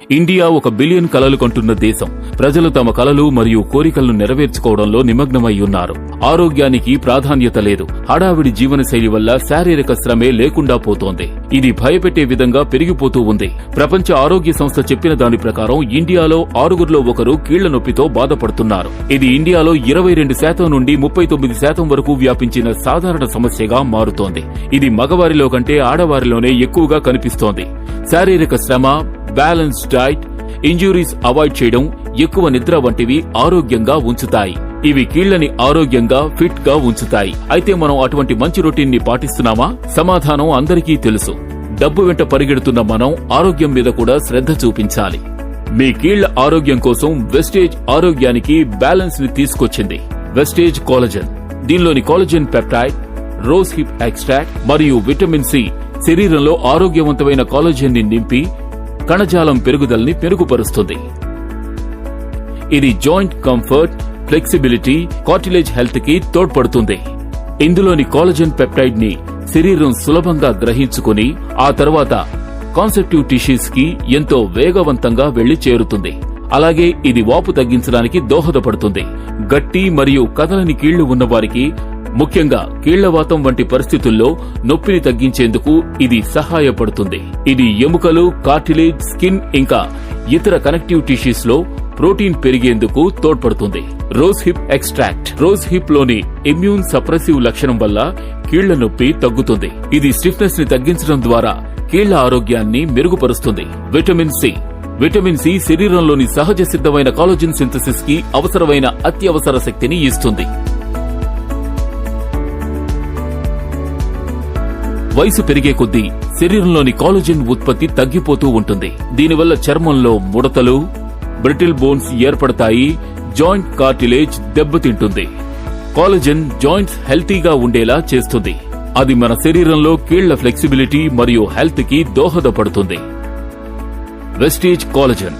India 1 billion కలలు కంటున్న దేశం. ప్రజలు తమ కలలు మరియు కోరికలను నెరవేర్చుకోవడంలో నిమగ్నమై ఉన్నారు. ఆరోగ్యానికి ప్రాధాన్యత లేదు. హడావిడి జీవనశైలి వల్ల శారీరక శ్రమే లేకుండా పోతోంది. ఇది భయపెట్టే విధంగా పెరిగిపోతూ ఉంది. ప్రపంచ ఆరోగ్య సంస్థ చెప్పిన దాని ప్రకారం ఇండియాలో 6గురిలో 1 కీళ్ల నొప్పితో బాధపడుతున్నారు. ఇది ఇండియాలో 22% నుండి 39% వరకు వ్యాపించిన సాధారణ సమస్యగా మారుతోంది. ఇది మగవారిలో కంటే ఆడవారిలోనే ఎక్కువగా కనిపిస్తోంది. శారీరక శ్రమ, బ్యాలెన్స్ డైట్, ఇంజురీస్ అవాయిడ్ చేయడం, ఎక్కువ నిద్ర వంటివి ఆరోగ్యంగా ఉంచుతాయి. ఇవి కీళ్లని ఆరోగ్యంగా, ఫిట్ గా ఉంచుతాయి. అయితే మనం అటువంటి మంచి రొటీన్ ని పాటిస్తున్నామా? సమాధానం అందరికీ తెలుసు. డబ్బు వెంట పరిగెడుతున్న మనం ఆరోగ్యం మీద కూడా శ్రద్ధ చూపించాలి. మీ కీళ్ల ఆరోగ్యం కోసం వెస్టేజ్ ఆరోగ్యానికి బ్యాలెన్స్ ని తీసుకొచ్చింది. వెస్టేజ్ కాలజన్. దీనిలోని కాలజన్ పెప్టైడ్, రోజ్ హిప్ ఎక్స్ట్రాక్ట్ మరియు విటమిన్ సి శరీరంలో ఆరోగ్యవంతమైన కాలజన్ ని నింపి కణజాలం పెరుగుదలని మెరుగుపరుస్తుంది. ఇది joint comfort, flexibility, cartilage health కి తోడ్పడుతుంది. ఇందులోని కాలజన్ పెప్టైడ్ ని శరీరం సులభంగా గ్రహించుకుని ఆ తర్వాత కాన్సెప్టివ్ టిష్యూస్ కి ఎంతో వేగవంతంగా వెళ్లి చేరుతుంది. అలాగే ఇది వాపు తగ్గించడానికి దోహదపడుతుంది. గట్టి మరియు కదలని కీళ్లు ఉన్నవారికి, ముఖ్యంగా కీళ్లవాతం వంటి పరిస్థితుల్లో నొప్పిని తగ్గించేందుకు ఇది సహాయపడుతుంది. ఇది ఎముకలు, కార్టిలేజ్, స్కిన్ ఇంకా ఇతర కనెక్టివ్ టిష్యూస్ లో ప్రోటీన్ పెరిగేందుకు తోడ్పడుతుంది. Rose hip extract. Rose hip లోని ఇమ్యూన్ సప్రెసివ్ లక్షణం వల్ల కీళ్ల నొప్పి తగ్గుతుంది. ఇది స్టిఫ్నెస్ ని తగ్గించడం ద్వారా కీళ్ల ఆరోగ్యాన్ని మెరుగుపరుస్తుంది. Vitamin C. విటమిన్ సి శరీరంలోని సహజ సిద్ధమైన కాలజన్ సింథసిస్ కి అవసరమైన అత్యవసర శక్తిని ఇస్తుంది. వయసు పెరిగే కొద్దీ శరీరంలోని కాలజన్ ఉత్పత్తి తగ్గిపోతూ ఉంటుంది. దీనివల్ల చర్మంలో ముడతలు, బ్రిటిల్ బోన్స్ ఏర్పడతాయి. జాయింట్ కార్టిలేజ్ దెబ్బతింటుంది. కాలజన్ జాయింట్స్ హెల్తీగా ఉండేలా చేస్తుంది. అది మన శరీరంలో కీళ్ల ఫ్లెక్సిబిలిటీ మరియు హెల్త్ కి దోహదపడుతుంది. వెస్టేజ్ కాలజన్.